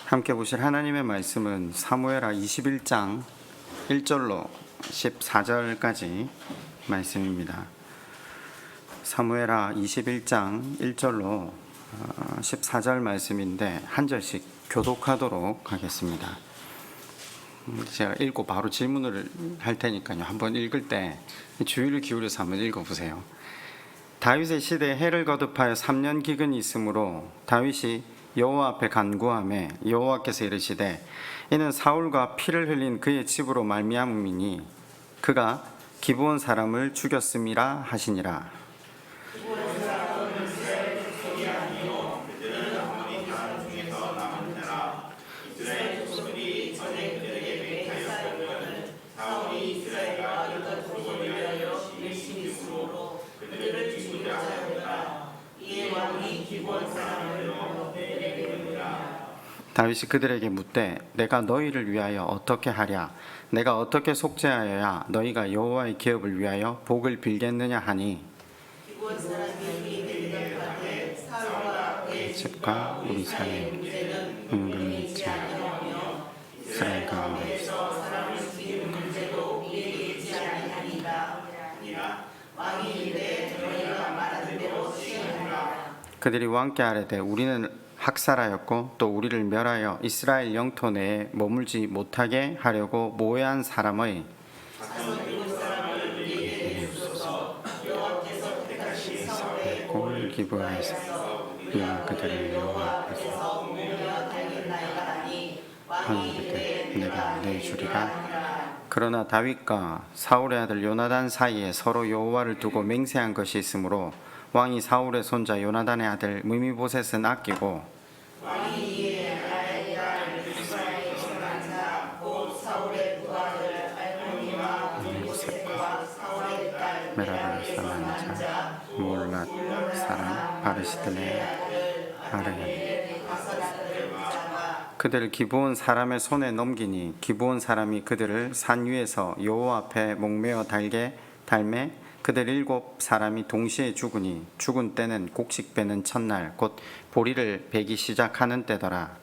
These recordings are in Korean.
함께 보실 하나님의 말씀은 사무엘하 21장 1절로 14절까지 말씀입니다. 사무엘하 21장 1절로 14절 말씀인데 한 절씩 교독하도록 하겠습니다. 제가 읽고 바로 질문을 할 테니까요. 한번 읽을 때 주의를 기울여서 한번 읽어보세요. 다윗의 시대에 해를 거듭하여 3년 기근이 있으므로 다윗이 여호와 앞에 간구하매 여호와께서 이르시되 이는 사울과 피를 흘린 그의 집으로 말미암음이니 그가 기브온 사람을 죽였음이라 하시니라. 다윗이 그들에게 묻되 내가 너희를 위하여 어떻게 하랴? 내가 어떻게 속죄하여야 너희가 여호와의 기업을 위하여 복을 빌겠느냐 하니 집과 우리 사이에 은근히 있지 이스라엘 가운데 그들이 왕께 아뢰되 우리는 학살하였고 또 우리를 멸하여 이스라엘 영토 내에 머물지 못하게 하려고 모해한 사람의 꼴 기부하여서 그들을 여호와 앞에서 하는데 내가 내주리라. 그러나 다윗과 사울의 아들 요나단 사이에 서로 여호와를 두고 맹세한 것이 있으므로 왕이 사울의 손자 요나단의 아들 무미보셋은 아끼고 메라를 사는 자 몰랏 사람 바르시드네 아르 그들을 기브온 사람의 손에 넘기니 기브온 사람이 그들을 산 위에서 여호와 앞에 목매어 달매 그들 7사람이 동시에 죽으니 죽은 때는 곡식 베는 첫날 곧 보리를 베기 시작하는 때더라.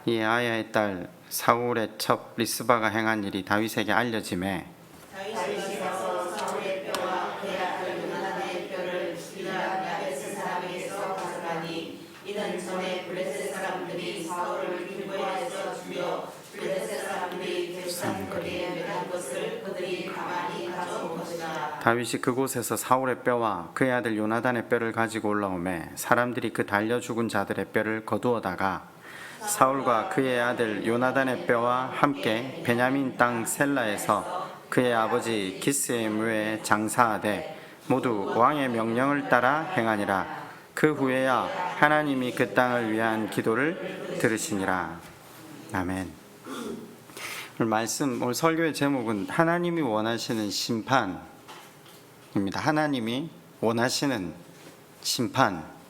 이 아야의 딸 사울의 첩 리스바가 행한 일이 다윗에게 알려지매 다윗이 가서 사울의 뼈와 그의 아들 요나단의 뼈를 길앗 야베스 사람에게서 가져가니 이는 전에 블레셋 사람들이 사울을 길보야에서 죽여 블레셋 사람들이 겟산 거리에 매단 것을 그들이 가만히 가져온 것이라. 다윗이 그곳에서 사울의 뼈와 그의 아들 요나단의 뼈를 가지고 올라오매 사람들이 그 달려 죽은 자들의 뼈를 거두어다가 사울과 그의 아들 요나단의 뼈와 함께 베냐민 땅 셀라에서 그의 아버지 기스의 묘에 장사하되 모두 왕의 명령을 따라 행하니라. 그 후에야 하나님이 그 땅을 위한 기도를 들으시니라. 아멘. 오늘 설교의 제목은 하나님이 원하시는 심판입니다. 하나님이 원하시는 심판.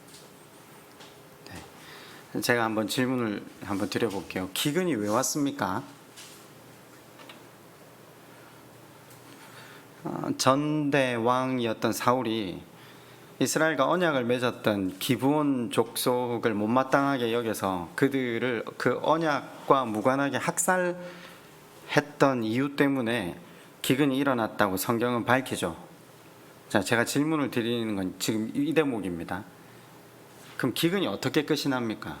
제가 한번 질문을 드려볼게요. 기근이 왜 왔습니까? 전대 왕이었던 사울이 이스라엘과 언약을 맺었던 기브온 족속을 못마땅하게 여겨서 그들을 그 언약과 무관하게 학살했던 이유 때문에 기근이 일어났다고 성경은 밝히죠. 자, 제가 질문을 드리는 건 지금 이 대목입니다. 그럼 기근이 어떻게 끝이 납니까?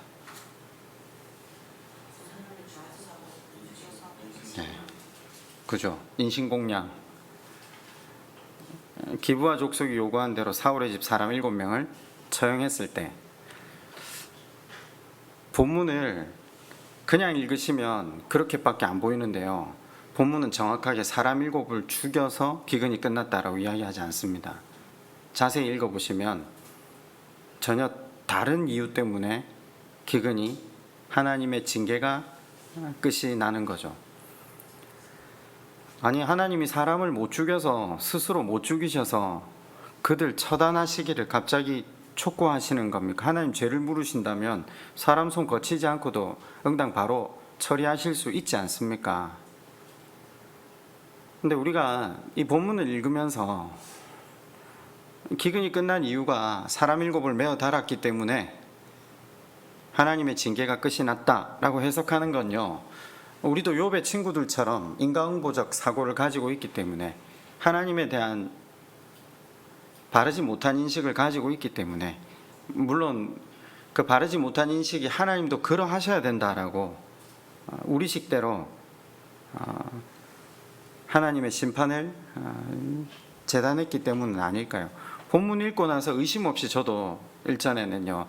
네, 그죠. 인신공양. 기브아 족속이 요구한 대로 사울의 집 사람 7명을 처형했을 때 본문을 그냥 읽으시면 그렇게밖에 안 보이는데요. 본문은 정확하게 사람 7을 죽여서 기근이 끝났다라고 이야기하지 않습니다. 자세히 읽어보시면 전혀 다른 이유 때문에 기근이 하나님의 징계가 끝이 나는 거죠. 아니, 하나님이 사람을 못 죽여서 스스로 못 죽이셔서 그들 처단하시기를 갑자기 촉구하시는 겁니까? 하나님 죄를 물으신다면 사람 손 거치지 않고도 응당 바로 처리하실 수 있지 않습니까? 근데 우리가 이 본문을 읽으면서 기근이 끝난 이유가 사람 일곱을 메어 달았기 때문에 하나님의 징계가 끝이 났다라고 해석하는 건요, 우리도 욥의 친구들처럼 인과응보적 사고를 가지고 있기 때문에, 하나님에 대한 바르지 못한 인식을 가지고 있기 때문에, 물론 그 바르지 못한 인식이 하나님도 그러하셔야 된다라고 우리 식대로 하나님의 심판을 재단했기 때문은 아닐까요? 본문 읽고 나서 의심 없이 저도 일전에는요,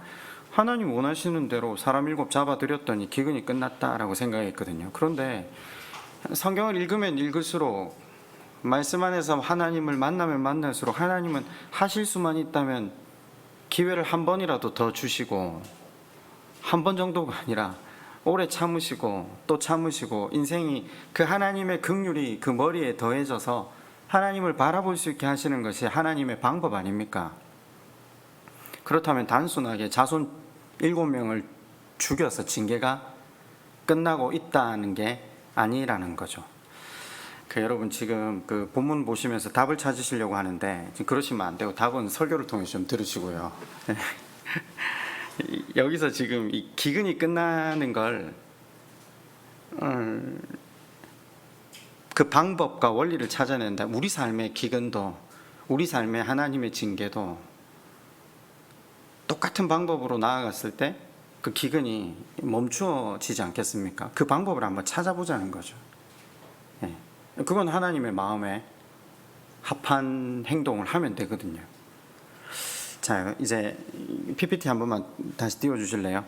하나님 원하시는 대로 사람 일곱 잡아들였더니 기근이 끝났다라고 생각했거든요. 그런데 성경을 읽으면 읽을수록, 말씀 안에서 하나님을 만나면 만날수록, 하나님은 하실 수만 있다면 기회를 한 번이라도 더 주시고, 한 번 정도가 아니라 오래 참으시고 또 참으시고, 인생이 그 하나님의 긍휼이 그 머리에 더해져서 하나님을 바라볼 수 있게 하시는 것이 하나님의 방법 아닙니까? 그렇다면 단순하게 자손 7명을 죽여서 징계가 끝나고 있다는 게 아니라는 거죠. 여러분 지금 그 본문 보시면서 답을 찾으시려고 하는데 지금 그러시면 안 되고, 답은 설교를 통해서 좀 들으시고요. 여기서 지금 이 기근이 끝나는 걸 그 방법과 원리를 찾아낸다. 우리 삶의 기근도, 우리 삶의 하나님의 징계도 똑같은 방법으로 나아갔을 때 그 기근이 멈추어지지 않겠습니까? 그 방법을 한번 찾아보자는 거죠. 그건 하나님의 마음에 합한 행동을 하면 되거든요. 자, 이제 PPT 한 번만 다시 띄워주실래요?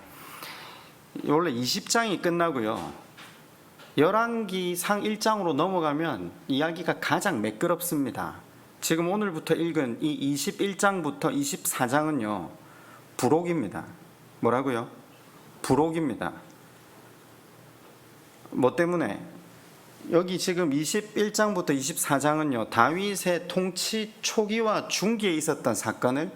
원래 20장이 끝나고요, 열왕기상 1장으로 넘어가면 이야기가 가장 매끄럽습니다. 지금 오늘부터 읽은 이 21장부터 24장은요 부록입니다. 뭐라고요? 부록입니다. 뭐 때문에? 여기 지금 21장부터 24장은요 다윗의 통치 초기와 중기에 있었던 사건을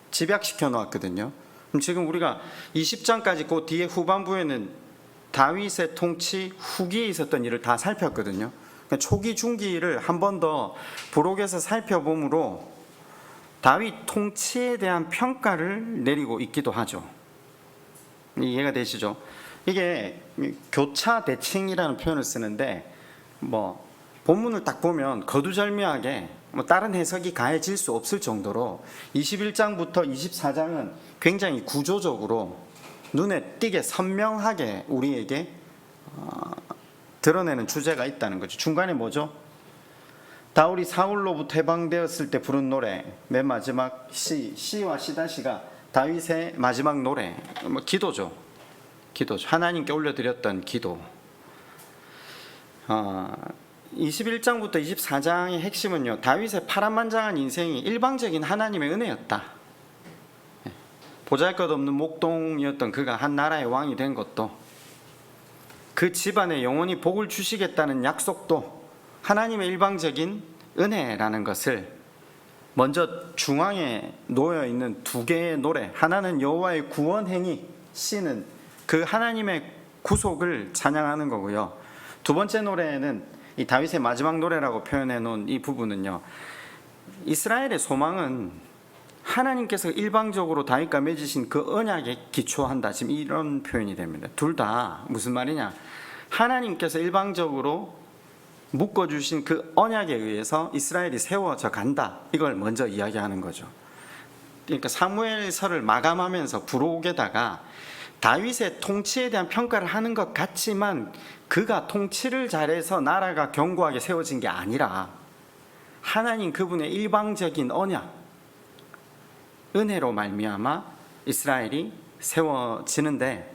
집약시켜 놓았거든요. 그럼 지금 우리가 20장까지 그 뒤에 후반부에는 다윗의 통치 후기에 있었던 일을 다 살폈거든요. 그러니까 초기 중기를 한 번 더 부록에서 살펴보므로 다윗 통치에 대한 평가를 내리고 있기도 하죠. 이해가 되시죠? 이게 교차 대칭이라는 표현을 쓰는데, 뭐 본문을 딱 보면 거두절미하게 뭐 다른 해석이 가해질 수 없을 정도로 21장부터 24장은 굉장히 구조적으로 눈에 띄게 선명하게 우리에게 드러내는 주제가 있다는 거죠. 중간에 뭐죠? 다윗이 사울로부터 해방되었을 때 부른 노래, 맨 마지막 시와 시다시가 다윗의 마지막 노래, 뭐 기도죠. 하나님께 올려드렸던 기도. 21장부터 24장의 핵심은요, 다윗의 파란만장한 인생이 일방적인 하나님의 은혜였다. 보잘것없는 목동이었던 그가 한 나라의 왕이 된 것도, 그 집안에 영원히 복을 주시겠다는 약속도 하나님의 일방적인 은혜라는 것을 먼저 중앙에 놓여 있는 두 개의 노래, 하나는 여호와의 구원 행위, 시는 그 하나님의 구속을 찬양하는 거고요. 두 번째 노래는 이 다윗의 마지막 노래라고 표현해 놓은 이 부분은요, 이스라엘의 소망은 하나님께서 일방적으로 다윗과 맺으신 그 언약에 기초한다, 지금 이런 표현이 됩니다. 둘 다 무슨 말이냐, 하나님께서 일방적으로 묶어주신 그 언약에 의해서 이스라엘이 세워져 간다, 이걸 먼저 이야기하는 거죠. 그러니까 사무엘서를 마감하면서 부록에다가 다윗의 통치에 대한 평가를 하는 것 같지만, 그가 통치를 잘해서 나라가 견고하게 세워진 게 아니라 하나님 그분의 일방적인 언약, 은혜로 말미암아 이스라엘이 세워지는데,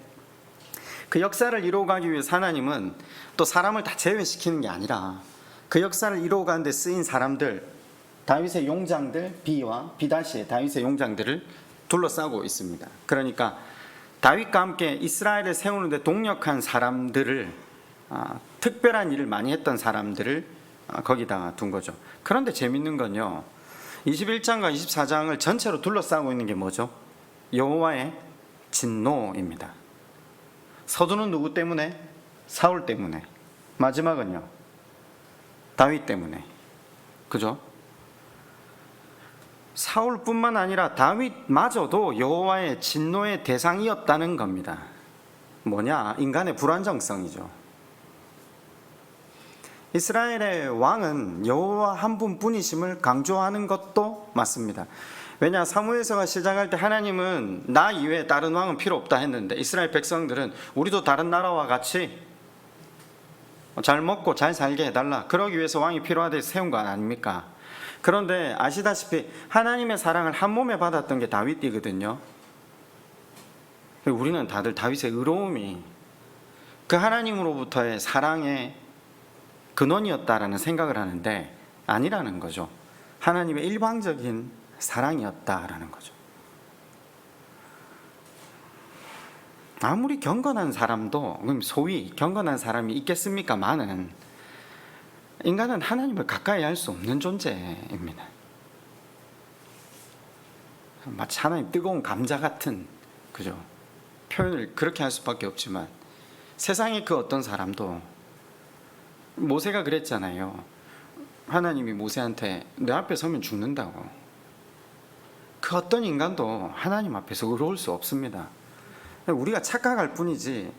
그 역사를 이루어가기 위해서 하나님은 또 사람을 다 제외시키는 게 아니라 그 역사를 이루어가는 데 쓰인 사람들, 다윗의 용장들, 비와 비다시의 다윗의 용장들을 둘러싸고 있습니다. 그러니까 다윗과 함께 이스라엘을 세우는 데 동력한 사람들을, 특별한 일을 많이 했던 사람들을 거기다가 둔 거죠. 그런데 재밌는 건요, 21장과 24장을 전체로 둘러싸고 있는 게 뭐죠? 여호와의 진노입니다. 서두는 누구 때문에? 사울 때문에. 마지막은요? 다윗 때문에. 그죠? 사울뿐만 아니라 다윗마저도 여호와의 진노의 대상이었다는 겁니다. 뭐냐? 인간의 불안정성이죠. 이스라엘의 왕은 여호와 한 분뿐이심을 강조하는 것도 맞습니다. 왜냐? 사무엘서가 시작할 때 하나님은 나 이외에 다른 왕은 필요 없다 했는데 이스라엘 백성들은 우리도 다른 나라와 같이 잘 먹고 잘 살게 해달라, 그러기 위해서 왕이 필요하다 세운 거 아닙니까? 그런데 아시다시피 하나님의 사랑을 한 몸에 받았던 게 다윗이거든요. 우리는 다들 다윗의 의로움이 그 하나님으로부터의 사랑의 근원이었다라는 생각을 하는데 아니라는 거죠. 하나님의 일방적인 사랑이었다라는 거죠. 아무리 경건한 사람도, 소위 경건한 사람이 있겠습니까? 많은 인간은 하나님을 가까이 할 수 없는 존재입니다. 마치 하나님 뜨거운 감자 같은, 그죠? 표현을 그렇게 할 수밖에 없지만 세상의 그 어떤 사람도, 모세가 그랬잖아요. 하나님이 모세한테 내 앞에 서면 죽는다고. 그 어떤 인간도 하나님 앞에서 의로울 수 없습니다. 우리가 착각할 뿐이지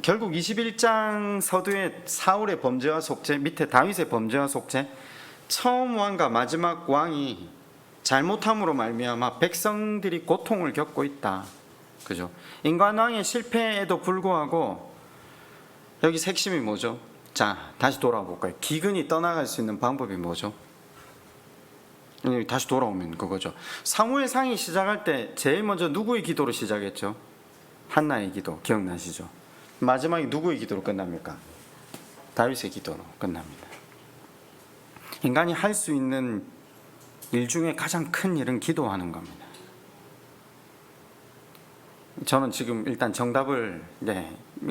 결국 21장 서두에 사울의 범죄와 속죄, 밑에 다윗의 범죄와 속죄, 처음 왕과 마지막 왕이 잘못함으로 말미암아 백성들이 고통을 겪고 있다. 그죠? 인간왕의 실패에도 불구하고 여기 핵심이 뭐죠? 자, 다시 돌아볼까요? 기근이 떠나갈 수 있는 방법이 뭐죠? 다시 돌아오면 그거죠. 사무엘상이 시작할 때 제일 먼저 누구의 기도로 시작했죠? 한나의 기도, 기억나시죠? 마지막에 누구의 기도로 끝납니까? 다윗의 기도로 끝납니다. 인간이 할 수 있는 일 중에 가장 큰 일은 기도하는 겁니다. 저는 지금 일단 정답을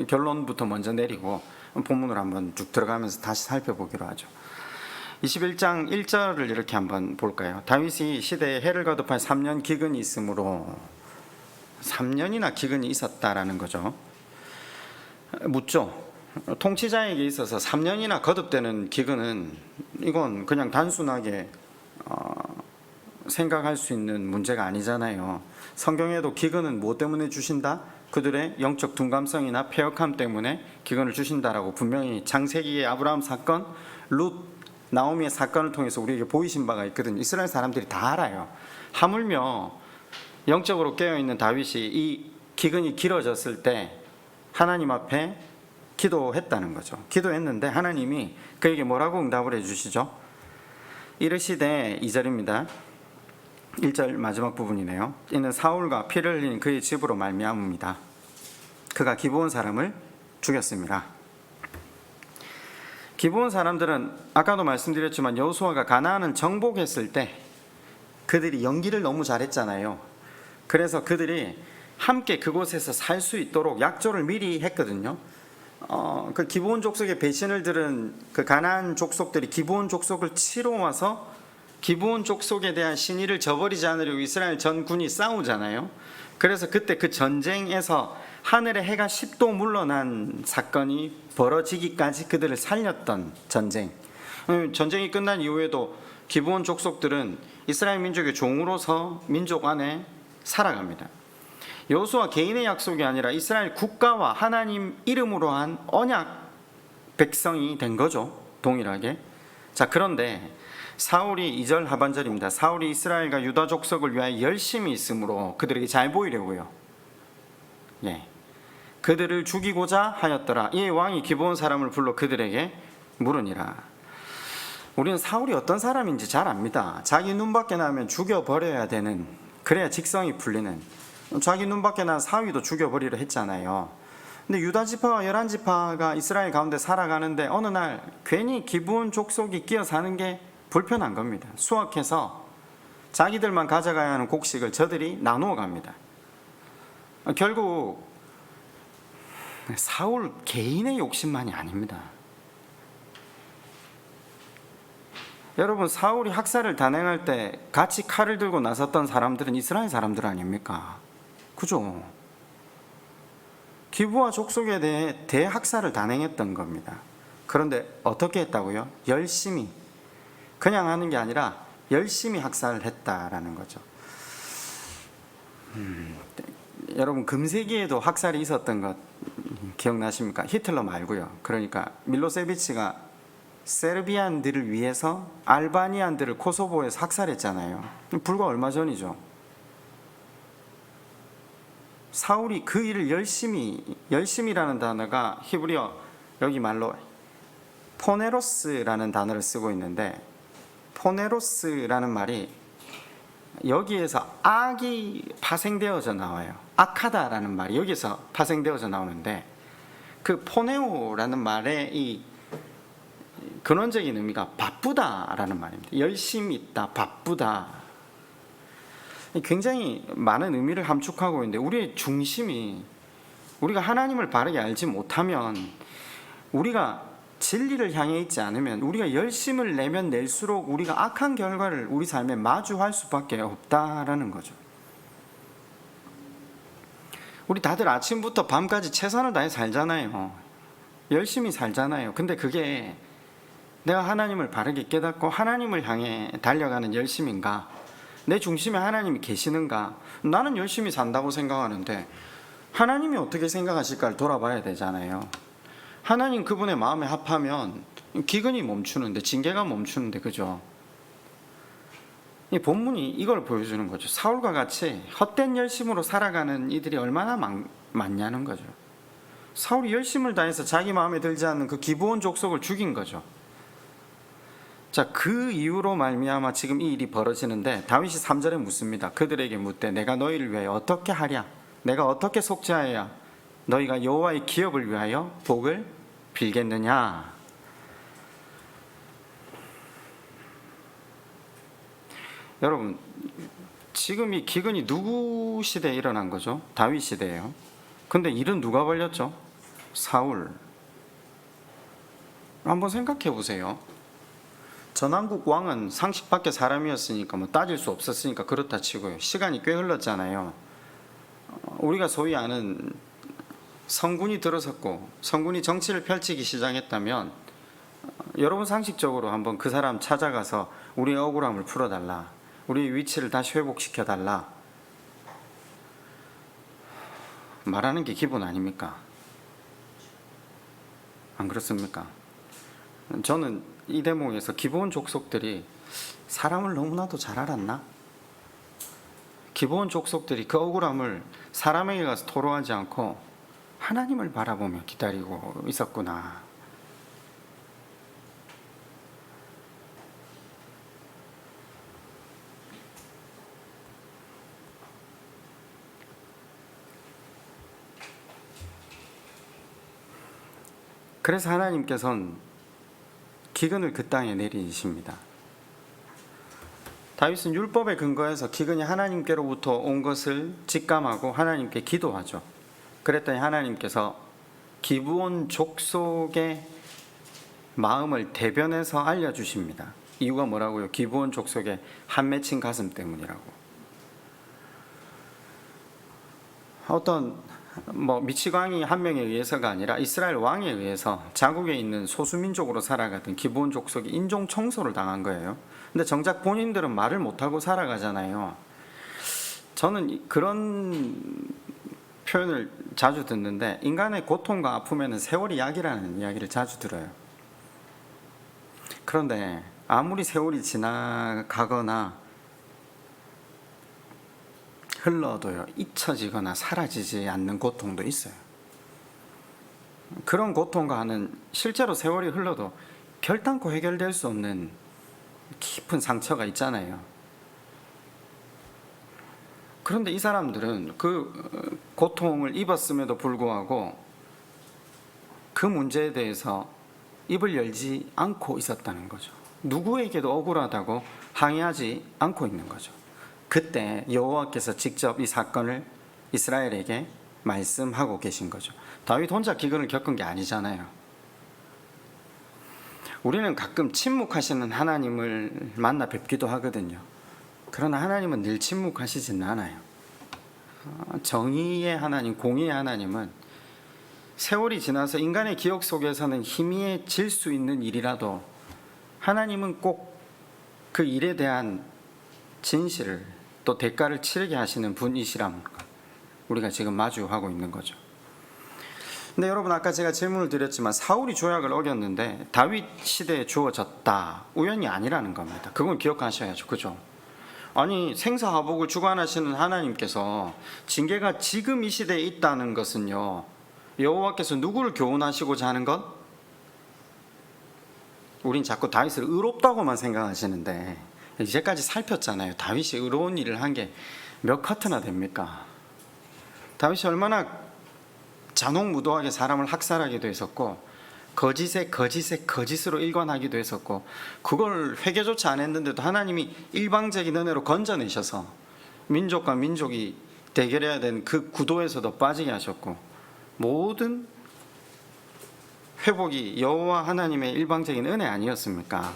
결론부터 먼저 내리고 본문으로 한번 쭉 들어가면서 다시 살펴보기로 하죠. 21장 1절을 이렇게 한번 볼까요? 다윗이 시대에 해를 거듭할 3년 기근이 있으므로 3년이나 기근이 있었다라는 거죠. 묻죠. 통치자에게 있어서 3년이나 거듭되는 기근은 이건 그냥 단순하게 생각할 수 있는 문제가 아니잖아요. 성경에도 기근은 뭐 때문에 주신다? 그들의 영적 둔감성이나 패역함 때문에 기근을 주신다라고 분명히 창세기의 아브라함 사건, 룻, 나오미의 사건을 통해서 우리에게 보이신 바가 있거든요. 이스라엘 사람들이 다 알아요. 하물며 영적으로 깨어있는 다윗이 이 기근이 길어졌을 때 하나님 앞에 기도했다는 거죠. 기도했는데 하나님이 그에게 뭐라고 응답을 해주시죠? 이르시되, 2절입니다. 1절 마지막 부분이네요. 이는 사울과 피를 흘린 그의 집으로 말미암음이다. 그가 기브온 사람을 죽였습니다. 기브온 사람들은 아까도 말씀드렸지만 여호수아가 가나안을 정복했을 때 그들이 연기를 너무 잘했잖아요. 그래서 그들이 함께 그곳에서 살 수 있도록 약조를 미리 했거든요. 그 기브온 족속의 배신을 들은 그 가나안 족속들이 기브온 족속을 치러 와서 기브온 족속에 대한 신의를 저버리지 않으려고 이스라엘 전군이 싸우잖아요. 그래서 그때 그 전쟁에서 하늘의 해가 10도 물러난 사건이 벌어지기까지 그들을 살렸던 전쟁. 전쟁이 끝난 이후에도 기브온 족속들은 이스라엘 민족의 종으로서 민족 안에 살아갑니다. 여호수아 개인의 약속이 아니라 이스라엘 국가와 하나님 이름으로 한 언약 백성이 된 거죠. 동일하게. 자, 그런데 사울이 2절 하반절입니다. 사울이 이스라엘과 유다 족속을 위하여 열심히 있으므로 그들에게 잘 보이려고요. 그들을 죽이고자 하였더라. 이 왕이 기브온 사람을 불러 그들에게 물으니라. 우리는 사울이 어떤 사람인지 잘 압니다. 자기 눈밖에 나면 죽여버려야 되는, 그래야 직성이 풀리는, 자기 눈밖에 난 사위도 죽여버리려 했잖아요. 근데 유다 지파와 11지파가 이스라엘 가운데 살아가는데 어느 날 괜히 기브온 족속이 끼어 사는 게 불편한 겁니다. 수확해서 자기들만 가져가야 하는 곡식을 저들이 나누어 갑니다. 결국 사울 개인의 욕심만이 아닙니다. 여러분, 사울이 학살을 단행할 때 같이 칼을 들고 나섰던 사람들은 이스라엘 사람들 아닙니까? 그죠? 기브와 족속에 대해 대학살을 단행했던 겁니다. 그런데 어떻게 했다고요? 열심히, 그냥 하는 게 아니라 열심히 학살을 했다라는 거죠. 여러분, 금세기에도 학살이 있었던 것 기억나십니까? 히틀러 말고요. 그러니까 밀로세비치가 세르비안들을 위해서 알바니안들을 코소보에서 학살했잖아요. 불과 얼마 전이죠. 사울이 그 일을 열심히라는 단어가 히브리어 여기 말로 포네로스라는 단어를 쓰고 있는데, 포네로스라는 말이 여기에서 악이 파생되어져 나와요. 악하다라는 말이 여기서 파생되어져 나오는데, 그 포네오라는 말의 이 근원적인 의미가 바쁘다라는 말입니다. 열심히 있다, 바쁘다. 굉장히 많은 의미를 함축하고 있는데, 우리의 중심이, 우리가 하나님을 바르게 알지 못하면, 우리가 진리를 향해 있지 않으면, 우리가 열심을 내면 낼수록 우리가 악한 결과를 우리 삶에 마주할 수밖에 없다라는 거죠. 우리 다들 아침부터 밤까지 최선을 다해 살잖아요. 열심히 살잖아요. 근데 그게 내가 하나님을 바르게 깨닫고 하나님을 향해 달려가는 열심인가? 내 중심에 하나님이 계시는가? 나는 열심히 산다고 생각하는데 하나님이 어떻게 생각하실까를 돌아봐야 되잖아요. 하나님 그분의 마음에 합하면 기근이 멈추는데, 징계가 멈추는데, 그죠? 이 본문이 이걸 보여주는 거죠. 사울과 같이 헛된 열심으로 살아가는 이들이 얼마나 많냐는 거죠. 사울이 열심을 다해서 자기 마음에 들지 않는 그 기브온 족속을 죽인 거죠. 자, 그 이유로 말미암아 지금 이 일이 벌어지는데, 다윗이 3절에 묻습니다. 그들에게 묻되 내가 너희를 위하여 어떻게 하랴? 내가 어떻게 속죄하여야 너희가 여호와의 기업을 위하여 복을 빌겠느냐? 여러분, 지금 이 기근이 누구 시대에 일어난 거죠? 다윗 시대예요. 근데 일은 누가 벌렸죠? 사울. 한번 생각해 보세요. 전한국 왕은 상식 밖의 사람이었으니까 뭐 따질 수 없었으니까 그렇다 치고요. 시간이 꽤 흘렀잖아요. 우리가 소위 아는 성군이 들어섰고 성군이 정치를 펼치기 시작했다면, 여러분 상식적으로 한번 그 사람 찾아가서 우리의 억울함을 풀어달라, 우리의 위치를 다시 회복시켜달라 말하는 게 기본 아닙니까? 안 그렇습니까? 저는 이 대목에서 기브온 족속들이 사람을 너무나도 잘 알았나? 기브온 족속들이 그 억울함을 사람에게 가서 토로하지 않고 하나님을 바라보며 기다리고 있었구나. 그래서 하나님께서는 기근을 그 땅에 내리십니다. 다윗은 율법에 근거해서 기근이 하나님께로부터 온 것을 직감하고 하나님께 기도하죠. 그랬더니 하나님께서 기브온 족속의 마음을 대변해서 알려주십니다. 이유가 뭐라고요? 기브온 족속의 한 맺힌 가슴 때문이라고. 어떤 미치광이 한 명에 의해서가 아니라 이스라엘 왕에 의해서 자국에 있는 소수민족으로 살아가던 기브온 족속이 인종 청소를 당한 거예요. 근데 정작 본인들은 말을 못하고 살아가잖아요. 저는 그런 표현을 자주 듣는데, 인간의 고통과 아픔에는 세월이 약이라는 이야기를 자주 들어요. 그런데 아무리 세월이 지나가거나 흘러도요, 잊혀지거나 사라지지 않는 고통도 있어요. 그런 고통과는 실제로 세월이 흘러도 결단코 해결될 수 없는 깊은 상처가 있잖아요. 그런데 이 사람들은 그 고통을 입었음에도 불구하고 그 문제에 대해서 입을 열지 않고 있었다는 거죠. 누구에게도 억울하다고 항의하지 않고 있는 거죠. 그때 여호와께서 직접 이 사건을 이스라엘에게 말씀하고 계신 거죠. 다윗 혼자 기근을 겪은 게 아니잖아요. 우리는 가끔 침묵하시는 하나님을 만나 뵙기도 하거든요. 그러나 하나님은 늘 침묵하시지는 않아요. 정의의 하나님, 공의의 하나님은 세월이 지나서 인간의 기억 속에서는 희미해질 수 있는 일이라도 하나님은 꼭 그 일에 대한 진실을 또 대가를 치르게 하시는 분이시라는 것, 우리가 지금 마주하고 있는 거죠. 근데 여러분, 아까 제가 질문을 드렸지만 사울이 조약을 어겼는데 다윗 시대에 주어졌다, 우연이 아니라는 겁니다. 그건 기억하셔야죠. 그죠? 아니, 생사화복을 주관하시는 하나님께서 징계가 지금 이 시대에 있다는 것은요, 여호와께서 누구를 교훈하시고자 하는 것? 우린 자꾸 다윗을 의롭다고만 생각하시는데 이제까지 살폈잖아요. 다윗이 의로운 일을 한 게 몇 커트나 됩니까? 다윗이 얼마나 잔혹무도하게 사람을 학살하기도 했었고, 거짓으로 일관하기도 했었고, 그걸 회개조차 안 했는데도 하나님이 일방적인 은혜로 건져내셔서 민족과 민족이 대결해야 되는 그 구도에서도 빠지게 하셨고, 모든 회복이 여호와 하나님의 일방적인 은혜 아니었습니까?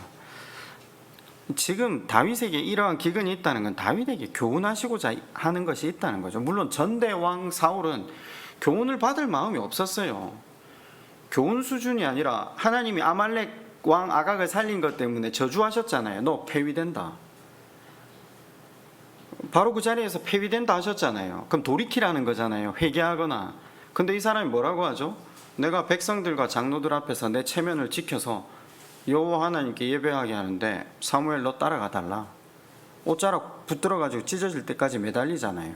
지금 다윗에게 이러한 기근이 있다는 건 다윗에게 교훈하시고자 하는 것이 있다는 거죠. 물론 전대왕 사울은 교훈을 받을 마음이 없었어요. 교훈 수준이 아니라 하나님이 아말렉 왕 아각을 살린 것 때문에 저주하셨잖아요. 너 폐위된다. 바로 그 자리에서 폐위된다 하셨잖아요. 그럼 돌이키라는 거잖아요. 회개하거나. 근데 이 사람이 뭐라고 하죠? 내가 백성들과 장로들 앞에서 내 체면을 지켜서 여호와 하나님께 예배하게 하는데 사무엘 너 따라가 달라. 옷자락 붙들어가지고 찢어질 때까지 매달리잖아요.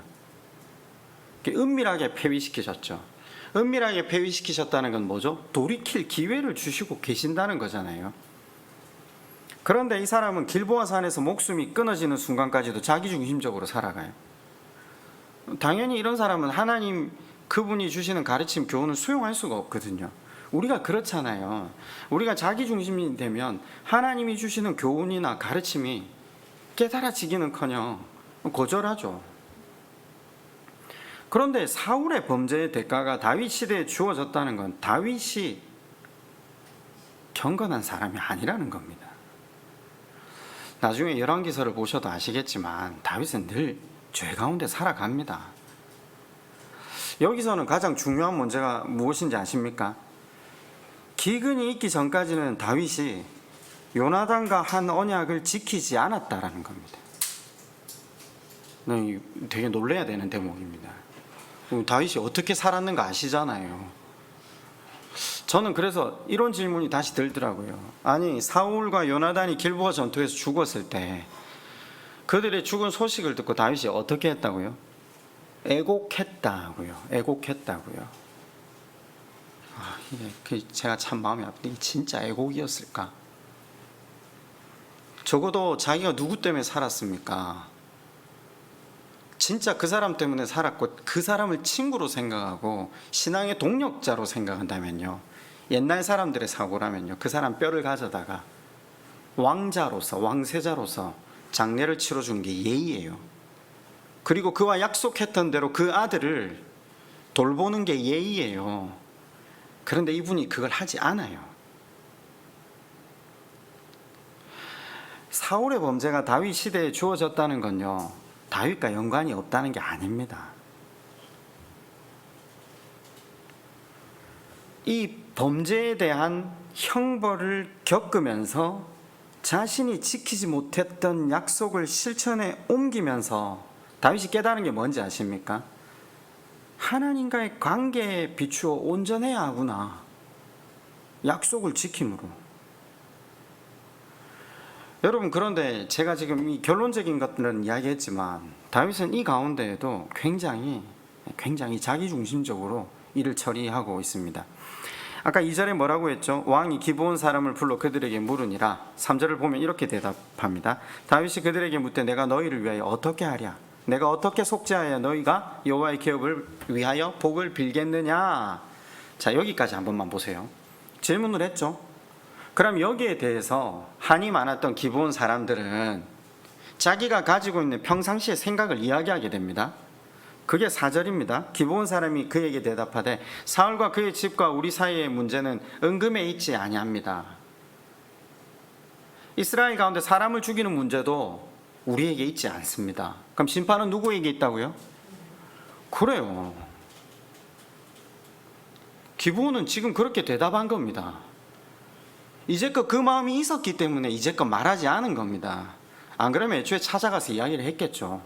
은밀하게 폐위시키셨죠. 은밀하게 폐위시키셨다는 건 뭐죠? 돌이킬 기회를 주시고 계신다는 거잖아요. 그런데 이 사람은 길보아 산에서 목숨이 끊어지는 순간까지도 자기중심적으로 살아가요. 당연히 이런 사람은 하나님 그분이 주시는 가르침, 교훈을 수용할 수가 없거든요. 우리가 그렇잖아요. 우리가 자기중심이 되면 하나님이 주시는 교훈이나 가르침이 깨달아지기는커녕 거절하죠. 그런데 사울의 범죄의 대가가 다윗 시대에 주어졌다는 건 다윗이 경건한 사람이 아니라는 겁니다. 나중에 열왕기서를 보셔도 아시겠지만 다윗은 늘 죄 가운데 살아갑니다. 여기서는 가장 중요한 문제가 무엇인지 아십니까? 기근이 있기 전까지는 다윗이 요나단과 한 언약을 지키지 않았다라는 겁니다. 되게 놀라야 되는 대목입니다. 다윗이 어떻게 살았는가 아시잖아요. 저는 그래서 이런 질문이 다시 들더라고요. 아니, 사울과 요나단이 길보아 전투에서 죽었을 때 그들의 죽은 소식을 듣고 다윗이 어떻게 했다고요? 애곡했다고요. 제가 참 마음이 아픈데 진짜 애곡이었을까? 적어도 자기가 누구 때문에 살았습니까? 진짜 그 사람 때문에 살았고 그 사람을 친구로 생각하고 신앙의 동력자로 생각한다면요, 옛날 사람들의 사고라면요, 그 사람 뼈를 가져다가 왕자로서, 왕세자로서 장례를 치러주는 게 예의예요. 그리고 그와 약속했던 대로 그 아들을 돌보는 게 예의예요. 그런데 이분이 그걸 하지 않아요. 사울의 범죄가 다윗 시대에 주어졌다는 건요, 다윗과 연관이 없다는 게 아닙니다. 이 범죄에 대한 형벌을 겪으면서 자신이 지키지 못했던 약속을 실천에 옮기면서 다윗이 깨달은 게 뭔지 아십니까? 하나님과의 관계에 비추어 온전해야 하구나. 약속을 지킴으로. 여러분, 그런데 제가 지금 이 결론적인 것들은 이야기했지만 다윗은 이 가운데에도 굉장히 자기중심적으로 일을 처리하고 있습니다. 아까 2절에 뭐라고 했죠? 왕이 기브온 사람을 불러 그들에게 물으니라. 3절을 보면 이렇게 대답합니다. 다윗이 그들에게 묻되 내가 너희를 위하여 어떻게 하랴? 내가 어떻게 속죄하여 너희가 여호와의 기업을 위하여 복을 빌겠느냐? 자, 여기까지 한 번만 보세요. 질문을 했죠. 그럼 여기에 대해서 한이 많았던 기브온 사람들은 자기가 가지고 있는 평상시의 생각을 이야기하게 됩니다. 그게 4절입니다. 기브온 사람이 그에게 대답하되 사울과 그의 집과 우리 사이의 문제는 은금에 있지 아니합니다. 이스라엘 가운데 사람을 죽이는 문제도 우리에게 있지 않습니다. 그럼 심판은 누구에게 있다고요? 그래요. 기브온은 지금 그렇게 대답한 겁니다. 이제껏 그 마음이 있었기 때문에 이제껏 말하지 않은 겁니다. 안 그러면 애초에 찾아가서 이야기를 했겠죠.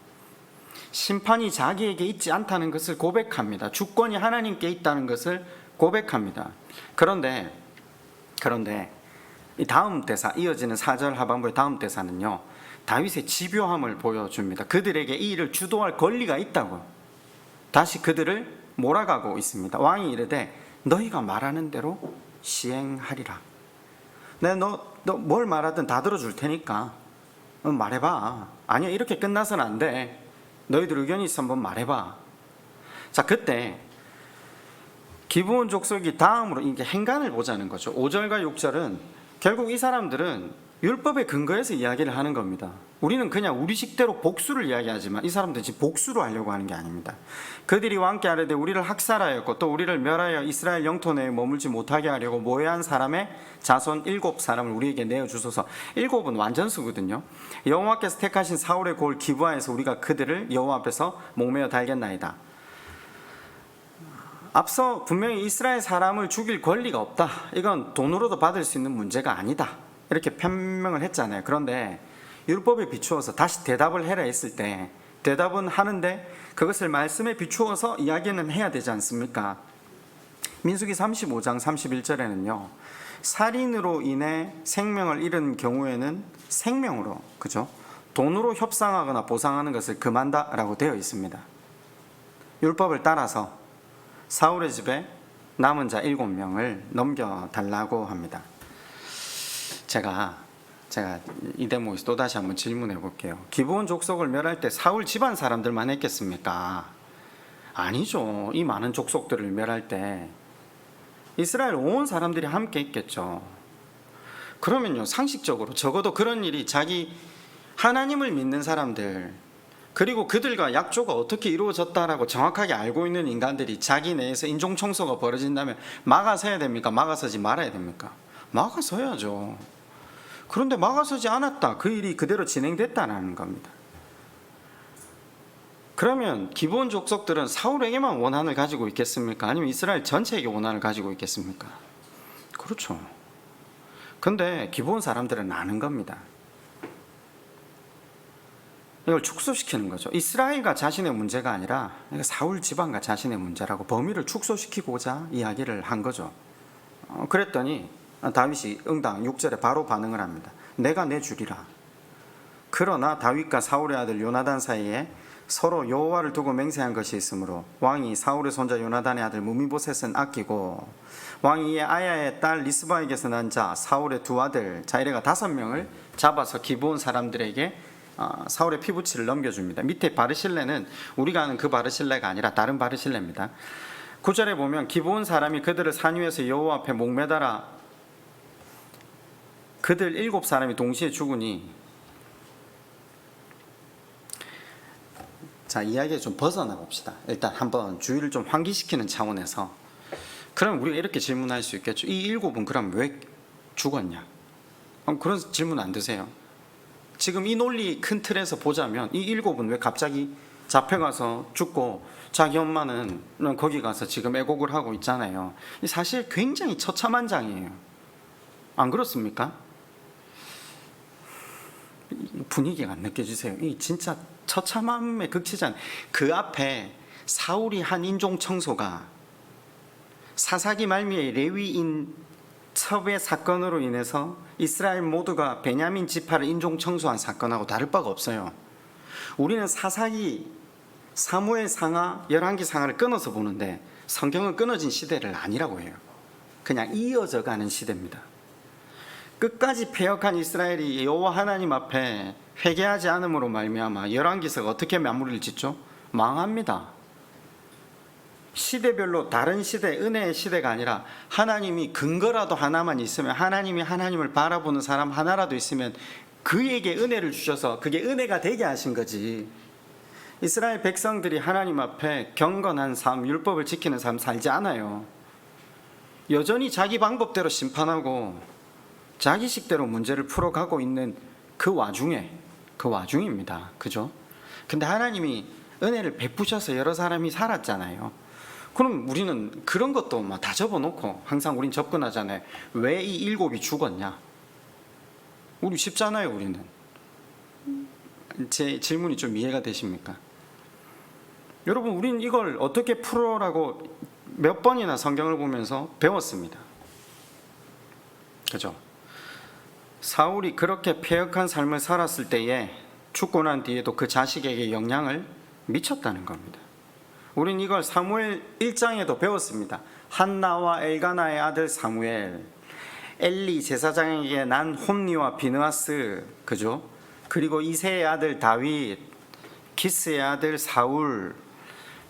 심판이 자기에게 있지 않다는 것을 고백합니다. 주권이 하나님께 있다는 것을 고백합니다. 그런데 이 다음 대사, 이어지는 4절 하반부의 다음 대사는요, 다윗의 집요함을 보여줍니다. 그들에게 이 일을 주도할 권리가 있다고 다시 그들을 몰아가고 있습니다. 왕이 이르되 너희가 말하는 대로 시행하리라. 내가 너 뭘 말하든 다 들어줄 테니까 말해봐. 아니야, 이렇게 끝나서는 안 돼. 너희들 의견이 있어 한번 말해봐. 자, 그때 기브온 족속이 다음으로 이게 행간을 보자는 거죠. 5절과 6절은 결국 이 사람들은 율법의 근거에서 이야기를 하는 겁니다. 우리는 그냥 우리 식대로 복수를 이야기하지만 이 사람들은 지금 복수로 하려고 하는 게 아닙니다. 그들이 왕께 아뢰되 우리를 학살하였고 또 우리를 멸하여 이스라엘 영토 내에 머물지 못하게 하려고 모해한 사람의 자손 7사람을 우리에게 내어주소서. 7은 완전수거든요. 여호와께서 택하신 사울의 골 기브아에서 우리가 그들을 여호와 앞에서 목매어 달겠나이다. 앞서 분명히 이스라엘 사람을 죽일 권리가 없다, 이건 돈으로도 받을 수 있는 문제가 아니다, 이렇게 변명을 했잖아요. 그런데 율법에 비추어서 다시 대답을 해라 했을 때 대답은 하는데 그것을 말씀에 비추어서 이야기는 해야 되지 않습니까? 민수기 35장 31절에는요 살인으로 인해 생명을 잃은 경우에는 생명으로, 그죠? 돈으로 협상하거나 보상하는 것을 금한다라고 되어 있습니다. 율법을 따라서 사울의 집에 남은 자 7명을 넘겨달라고 합니다. 제가 이 대목에서 또다시 한번 질문해 볼게요. 기브온 족속을 멸할 때 사울 집안 사람들만 했겠습니까? 아니죠. 이 많은 족속들을 멸할 때 이스라엘 온 사람들이 함께 했겠죠. 그러면요, 상식적으로 적어도 그런 일이 자기 하나님을 믿는 사람들, 그리고 그들과 약조가 어떻게 이루어졌다라고 정확하게 알고 있는 인간들이 자기 내에서 인종청소가 벌어진다면 막아서야 됩니까? 막아서지 말아야 됩니까? 막아서야죠. 그런데 막아서지 않았다, 그 일이 그대로 진행됐다는 겁니다. 그러면 기브온 족속들은 사울에게만 원한을 가지고 있겠습니까? 아니면 이스라엘 전체에게 원한을 가지고 있겠습니까? 그렇죠. 근데 기브온 사람들은 아는 겁니다. 이걸 축소시키는 거죠. 이스라엘과 자신의 문제가 아니라 사울 집안과 자신의 문제라고 범위를 축소시키고자 이야기를 한 거죠. 그랬더니 다윗이 응당 6절에 바로 반응을 합니다. 내가 내주리라. 그러나 다윗과 사울의 아들 요나단 사이에 서로 여호와를 두고 맹세한 것이 있으므로 왕이 사울의 손자 요나단의 아들 무미보셋은 아끼고 왕이 이에 아야의 딸 리스바에게서 난 자 사울의 두 아들 자이레가 5명을 잡아서 기브온 사람들에게 사울의 피부치를 넘겨줍니다. 밑에 바르실레는 우리가 아는 그 바르실레가 아니라 다른 바르실레입니다. 9절에 보면 기브온 사람이 그들을 산 위에서 여호와 앞에 목매달아 그들 7사람이 동시에 죽으니, 자, 이야기에 좀 벗어나 봅시다. 일단 한번 주의를 좀 환기시키는 차원에서 그럼 우리가 이렇게 질문할 수 있겠죠. 이 7은 그럼 왜 죽었냐? 그런 질문 안 드세요? 지금 이 논리 큰 틀에서 보자면 이 7은 왜 갑자기 잡혀가서 죽고 자기 엄마는 거기 가서 지금 애곡을 하고 있잖아요. 사실 굉장히 처참한장이에요. 안 그렇습니까? 분위기가 안 느껴지세요? 이 진짜 처참함의 극치잖아요. 그 앞에 사울이 한 인종 청소가 사사기 말미에 레위인 첩의 사건으로 인해서 이스라엘 모두가 베냐민 지파를 인종 청소한 사건하고 다를 바가 없어요. 우리는 사사기, 사무엘 상하, 열왕기 상하를 끊어서 보는데 성경은 끊어진 시대를 아니라고 해요. 그냥 이어져 가는 시대입니다. 끝까지 패역한 이스라엘이 여호와 하나님 앞에 회개하지 않음으로 말미암아 열왕기서가 어떻게 마무리를 짓죠? 망합니다. 시대별로 다른 시대, 은혜의 시대가 아니라 하나님이 근거라도 하나만 있으면, 하나님이 하나님을 바라보는 사람 하나라도 있으면 그에게 은혜를 주셔서 그게 은혜가 되게 하신 거지. 이스라엘 백성들이 하나님 앞에 경건한 삶, 율법을 지키는 삶 살지 않아요. 여전히 자기 방법대로 심판하고 자기식대로 문제를 풀어가고 있는 그 와중입니다. 그죠? 근데 하나님이 은혜를 베푸셔서 여러 사람이 살았잖아요. 그럼 우리는 그런 것도 막 다 접어놓고 항상 우린 접근하잖아요. 왜 이 일곱이 죽었냐? 우리 쉽잖아요. 우리는. 제 질문이 좀 이해가 되십니까? 여러분, 우린 이걸 어떻게 풀어라고 몇 번이나 성경을 보면서 배웠습니다. 그죠? 사울이 그렇게 패역한 삶을 살았을 때에 죽고 난 뒤에도 그 자식에게 영향을 미쳤다는 겁니다. 우린 이걸 사무엘 1장에도 배웠습니다. 한나와 엘가나의 아들 사무엘, 엘리 제사장에게 난 홈니와 비느하스, 그죠? 그리고 이새의 아들 다윗, 기스의 아들 사울,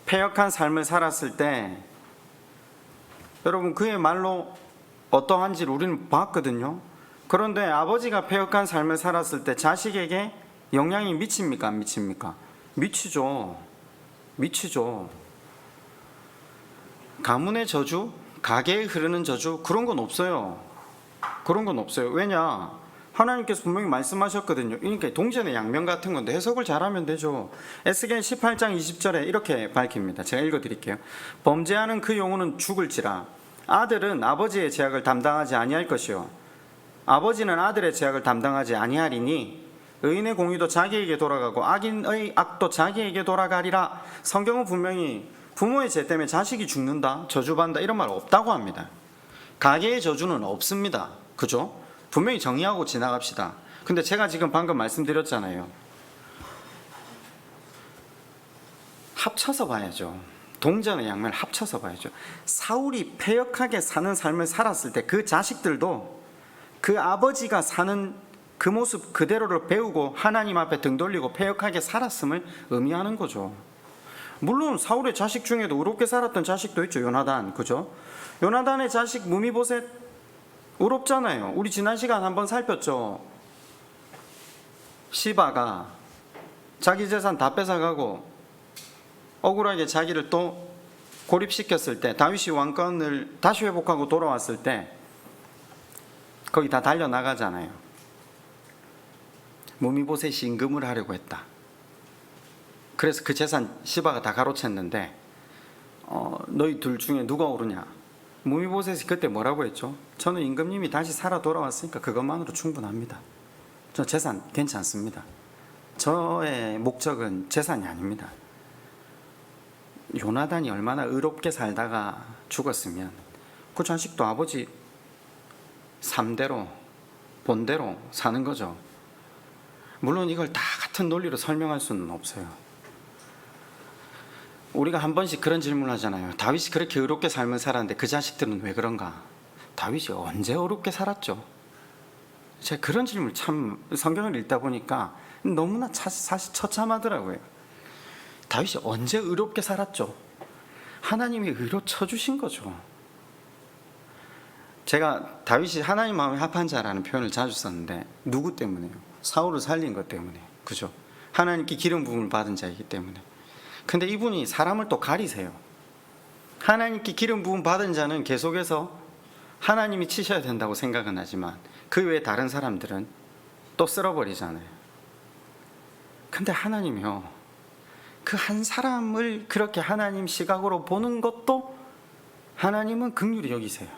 패역한 삶을 살았을 때 여러분 그의 말로 어떠한지를 우리는 봤거든요. 그런데 아버지가 패역한 삶을 살았을 때 자식에게 영향이 미칩니까? 안 미칩니까? 미치죠. 가문의 저주, 가게에 흐르는 저주, 그런 건 없어요. 왜냐? 하나님께서 분명히 말씀하셨거든요. 그러니까 동전의 양면 같은 건데 해석을 잘하면 되죠. 에스겔 18장 20절에 이렇게 밝힙니다. 제가 읽어드릴게요. 범죄하는 그 영혼은 죽을지라. 아들은 아버지의 죄악을 담당하지 아니할 것이요 아버지는 아들의 죄악을 담당하지 아니하리니 의인의 공의도 자기에게 돌아가고 악인의 악도 자기에게 돌아가리라. 성경은 분명히 부모의 죄 때문에 자식이 죽는다, 저주받는다 이런 말 없다고 합니다. 가계의 저주는 없습니다. 그죠? 분명히 정의하고 지나갑시다. 근데 제가 지금 방금 말씀드렸잖아요. 합쳐서 봐야죠. 동전의 양면을 합쳐서 봐야죠. 사울이 패역하게 사는 삶을 살았을 때 그 자식들도 그 아버지가 사는 그 모습 그대로를 배우고 하나님 앞에 등 돌리고 패역하게 살았음을 의미하는 거죠. 물론 사울의 자식 중에도 의롭게 살았던 자식도 있죠. 요나단, 그죠? 요나단의 자식 무미보셋 의롭잖아요. 우리 지난 시간 한번 살폈죠. 시바가 자기 재산 다 뺏어가고 억울하게 자기를 또 고립시켰을 때, 다윗이 왕권을 다시 회복하고 돌아왔을 때 거기 다 달려나가잖아요. 무미보셋이 임금을 하려고 했다. 그래서 그 재산 시바가 다 가로챘는데 너희 둘 중에 누가 옳으냐? 무미보셋이 그때 뭐라고 했죠? 저는 임금님이 다시 살아 돌아왔으니까 그것만으로 충분합니다. 저 재산 괜찮습니다. 저의 목적은 재산이 아닙니다. 요나단이 얼마나 의롭게 살다가 죽었으면 그 자식도 아버지 3대로 본대로 사는 거죠. 물론 이걸 다 같은 논리로 설명할 수는 없어요. 우리가 한 번씩 그런 질문을 하잖아요. 다윗이 그렇게 의롭게 삶을 살았는데 그 자식들은 왜 그런가? 다윗이 언제 의롭게 살았죠? 제가 그런 질문을 참 성경을 읽다 보니까 너무나 사실 처참하더라고요. 다윗이 언제 의롭게 살았죠? 하나님이 의로 쳐주신 거죠. 제가 다윗이 하나님 마음에 합한 자라는 표현을 자주 썼는데 누구 때문에요? 사울을 살린 것 때문에. 그죠? 하나님께 기름 부음을 받은 자이기 때문에. 근데 이분이 사람을 또 가리세요. 하나님께 기름 부음 받은 자는 계속해서 하나님이 치셔야 된다고 생각은 하지만 그 외에 다른 사람들은 또 쓸어버리잖아요. 근데 하나님이요, 그 한 사람을 그렇게 하나님 시각으로 보는 것도 하나님은 긍휼히 여기세요.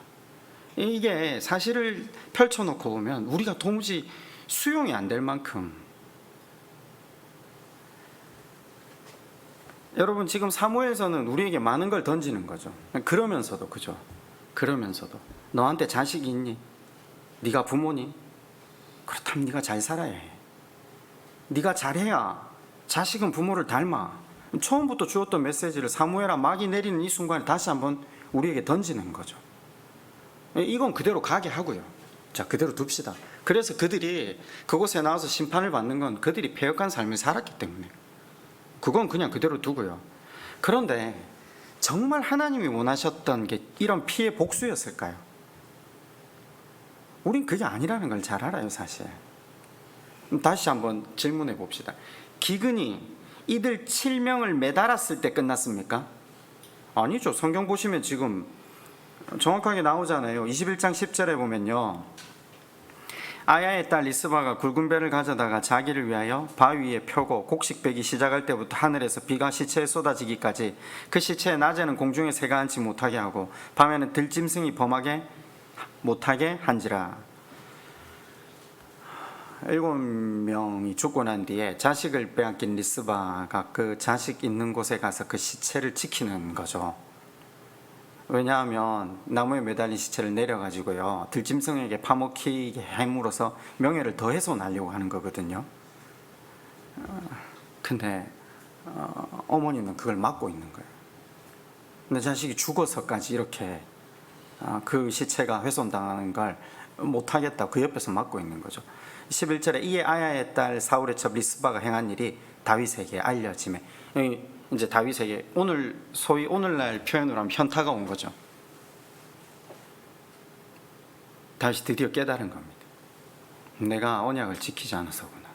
이게 사실을 펼쳐놓고 보면 우리가 도무지 수용이 안 될 만큼. 여러분 지금 사무엘서는 우리에게 많은 걸 던지는 거죠. 그러면서도 그죠? 그러면서도 너한테 자식이 있니? 네가 부모니? 그렇다면 네가 잘 살아야 해. 네가 잘해야 자식은 부모를 닮아. 처음부터 주었던 메시지를 사무엘아 막이 내리는 이 순간에 다시 한번 우리에게 던지는 거죠. 이건 그대로 가게 하고요. 자, 그대로 둡시다. 그래서 그들이 그곳에 나와서 심판을 받는 건 그들이 패역한 삶을 살았기 때문에 그건 그냥 그대로 두고요. 그런데 정말 하나님이 원하셨던 게 이런 피해 복수였을까요? 우린 그게 아니라는 걸 잘 알아요, 사실. 다시 한번 질문해 봅시다. 기근이 이들 7명을 매달았을 때 끝났습니까? 아니죠. 성경 보시면 지금 정확하게 나오잖아요. 21장 10절에 보면요, 아야의 딸 리스바가 굵은 배를 가져다가 자기를 위하여 바위 위에 펴고 곡식배기 시작할 때부터 하늘에서 비가 시체에 쏟아지기까지 그 시체에 낮에는 공중에 새가 앉지 못하게 하고 밤에는 들짐승이 범하게 못하게 한지라. 7명이 죽고 난 뒤에 자식을 빼앗긴 리스바가 그 자식 있는 곳에 가서 그 시체를 지키는 거죠. 왜냐하면 나무에 매달린 시체를 내려가지고요, 들짐승에게 파먹히게 해물어서 명예를 더 훼손하려고 하는 거거든요. 근데 어머니는 그걸 막고 있는 거예요. 내 자식이 죽어서까지 이렇게 그 시체가 훼손당하는 걸 못하겠다, 그 옆에서 막고 있는 거죠. 11절에 이에 아야의 딸 사울의 첩 리스바가 행한 일이 다윗에게 알려지매, 이제 다윗에게 소위 오늘날 표현으로 하면 현타가 온 거죠. 다윗이 드디어 깨달은 겁니다. 내가 언약을 지키지 않아서구나.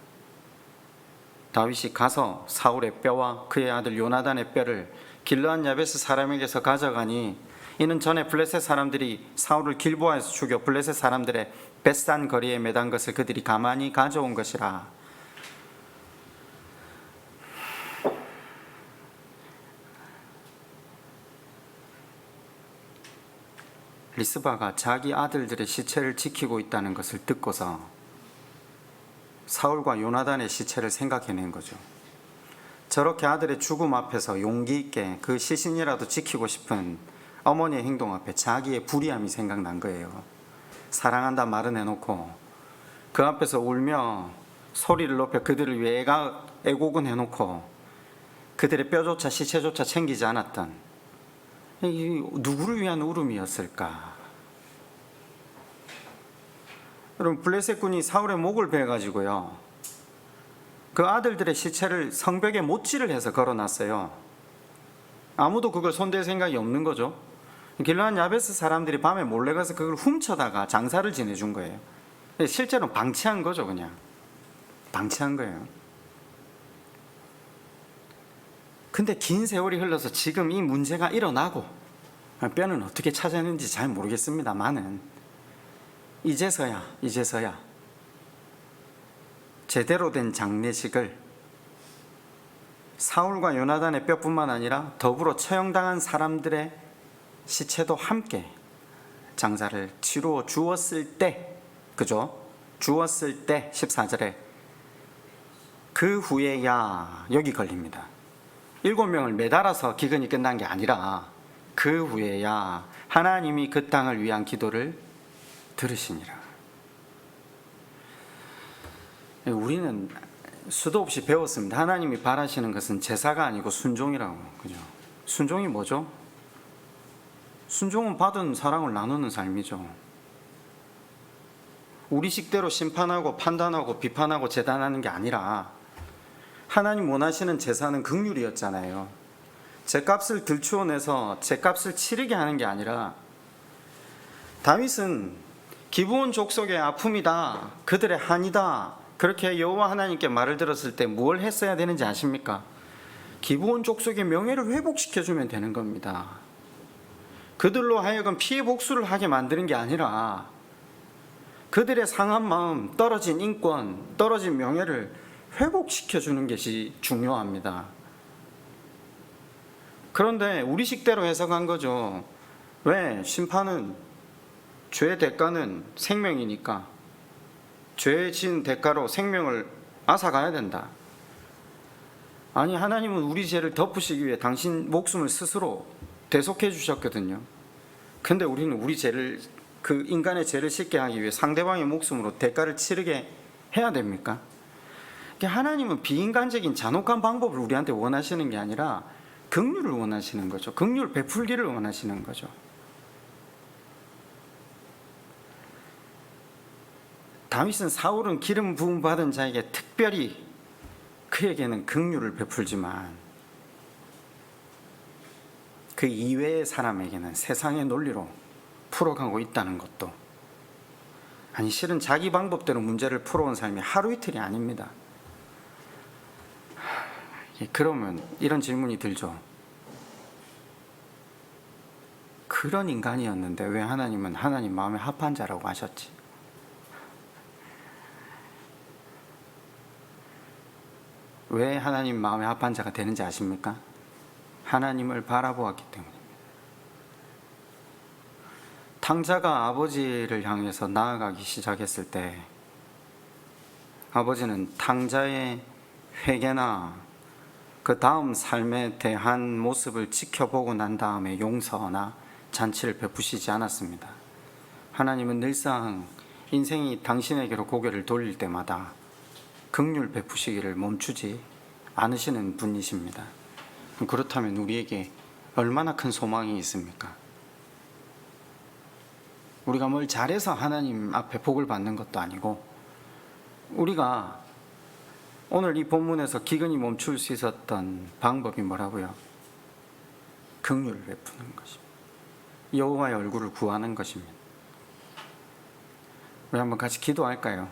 다윗이 가서 사울의 뼈와 그의 아들 요나단의 뼈를 길르앗 야베스 사람에게서 가져가니 이는 전에 블레셋 사람들이 사울을 길보아에서 죽여 블레셋 사람들의 벳산 거리에 매단 것을 그들이 가만히 가져온 것이라. 리스바가 자기 아들들의 시체를 지키고 있다는 것을 듣고서 사울과 요나단의 시체를 생각해낸 거죠. 저렇게 아들의 죽음 앞에서 용기 있게 그 시신이라도 지키고 싶은 어머니의 행동 앞에 자기의 불의함이 생각난 거예요. 사랑한다 말은 해놓고 그 앞에서 울며 소리를 높여 그들을 위해 애곡은 해놓고 그들의 뼈조차 시체조차 챙기지 않았던, 이 누구를 위한 울음이었을까? 여러분, 블레셋 군이 사울의 목을 베가지고요, 그 아들들의 시체를 성벽에 못질을 해서 걸어놨어요. 아무도 그걸 손댈 생각이 없는 거죠. 길르앗 야베스 사람들이 밤에 몰래 가서 그걸 훔쳐다가 장사를 지내준 거예요. 실제로 방치한 거죠. 그냥 방치한 거예요. 근데 긴 세월이 흘러서 지금 이 문제가 일어나고, 뼈는 어떻게 찾아냈는지 잘 모르겠습니다만은 이제서야 제대로 된 장례식을 사울과 요나단의 뼈뿐만 아니라 더불어 처형당한 사람들의 시체도 함께 장사를 치루어 주었을 때, 그죠? 주었을 때 14절에 그 후에야 여기 걸립니다. 7명을 매달아서 기근이 끝난 게 아니라 그 후에야 하나님이 그 땅을 위한 기도를 들으시니라. 우리는 수도 없이 배웠습니다. 하나님이 바라시는 것은 제사가 아니고 순종이라고. 그죠? 순종이 뭐죠? 순종은 받은 사랑을 나누는 삶이죠. 우리 식대로 심판하고 판단하고 비판하고 재단하는 게 아니라 하나님 원하시는 제사는 긍휼이었잖아요. 죗값을 들추어내서 죗값을 치르게 하는 게 아니라, 다윗은 기브온 족속의 아픔이다, 그들의 한이다, 그렇게 여호와 하나님께 말을 들었을 때 뭘 했어야 되는지 아십니까? 기브온 족속의 명예를 회복시켜주면 되는 겁니다. 그들로 하여금 피해 복수를 하게 만드는 게 아니라 그들의 상한 마음, 떨어진 인권, 떨어진 명예를 회복시켜주는 것이 중요합니다. 그런데 우리식대로 해석한 거죠. 왜? 심판은, 죄의 대가는 생명이니까 죄의 진 대가로 생명을 앗아가야 된다. 아니, 하나님은 우리 죄를 덮으시기 위해 당신 목숨을 스스로 대속해 주셨거든요. 근데 우리는 우리 죄를, 그 인간의 죄를 씻게 하기 위해 상대방의 목숨으로 대가를 치르게 해야 됩니까? 하나님은 비인간적인 잔혹한 방법을 우리한테 원하시는 게 아니라 긍휼을 원하시는 거죠. 긍휼 베풀기를 원하시는 거죠. 다윗은 사울은 기름 부음 받은 자에게 특별히 그에게는 긍휼을 베풀지만 그 이외의 사람에게는 세상의 논리로 풀어가고 있다는 것도, 아니 실은 자기 방법대로 문제를 풀어온 삶이 하루 이틀이 아닙니다. 그러면 이런 질문이 들죠. 그런 인간이었는데 왜 하나님은 하나님 마음에 합한 자라고 하셨지? 왜 하나님 마음에 합한 자가 되는지 아십니까? 하나님을 바라보았기 때문입니다. 탕자가 아버지를 향해서 나아가기 시작했을 때 아버지는 탕자의 회개나 그 다음 삶에 대한 모습을 지켜보고 난 다음에 용서나 잔치를 베푸시지 않았습니다. 하나님은 늘상 인생이 당신에게로 고개를 돌릴 때마다 긍휼 베푸시기를 멈추지 않으시는 분이십니다. 그렇다면 우리에게 얼마나 큰 소망이 있습니까? 우리가 뭘 잘해서 하나님 앞에 복을 받는 것도 아니고, 우리가 오늘 이 본문에서 기근이 멈출 수 있었던 방법이 뭐라고요? 긍휼을 베푸는 것입니다. 여호와의 얼굴을 구하는 것입니다. 우리 한번 같이 기도할까요?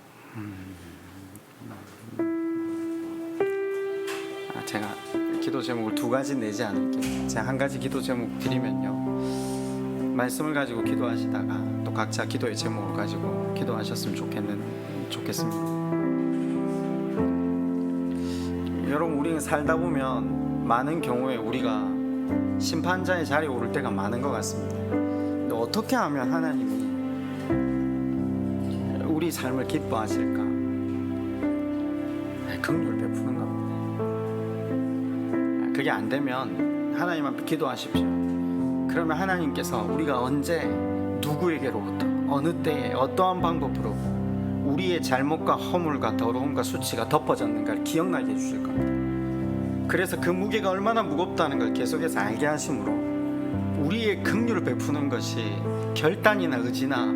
제가 기도 제목을 두 가지 내지 않을게요. 제가 한 가지 기도 제목 드리면요, 말씀을 가지고 기도하시다가 또 각자 기도의 제목을 가지고 기도하셨으면 좋겠습니다. 여러분, 우리는 살다 보면 많은 경우에 우리가 심판자의 자리에 오를 때가 많은 것 같습니다. 근데 어떻게 하면 하나님이 우리 삶을 기뻐하실까? 긍휼 베푸는 겁니다. 그게 안 되면 하나님 앞에 기도하십시오. 그러면 하나님께서 우리가 언제 누구에게로부터 어느 때에 어떠한 방법으로 우리의 잘못과 허물과 더러움과 수치가 덮어졌는가를 기억나게 해주실 겁니다. 그래서 그 무게가 얼마나 무겁다는 걸 계속해서 알게 하심으로 우리의 긍휼을 베푸는 것이 결단이나 의지나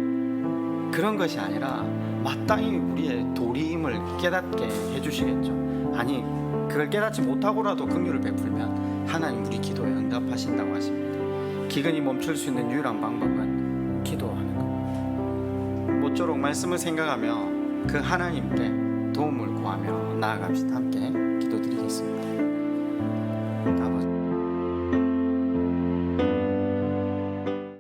그런 것이 아니라 마땅히 우리의 도리임을 깨닫게 해주시겠죠. 아니, 그걸 깨닫지 못하고라도 긍휼을 베풀면 하나님 우리 기도에 응답하신다고 하십니다. 기근이 멈출 수 있는 유일한 방법은 기도하는 겁니다. 모쪼록 말씀을 생각하며 그 하나님께 도움을 구하며 나아갑시다. 함께 기도드리겠습니다.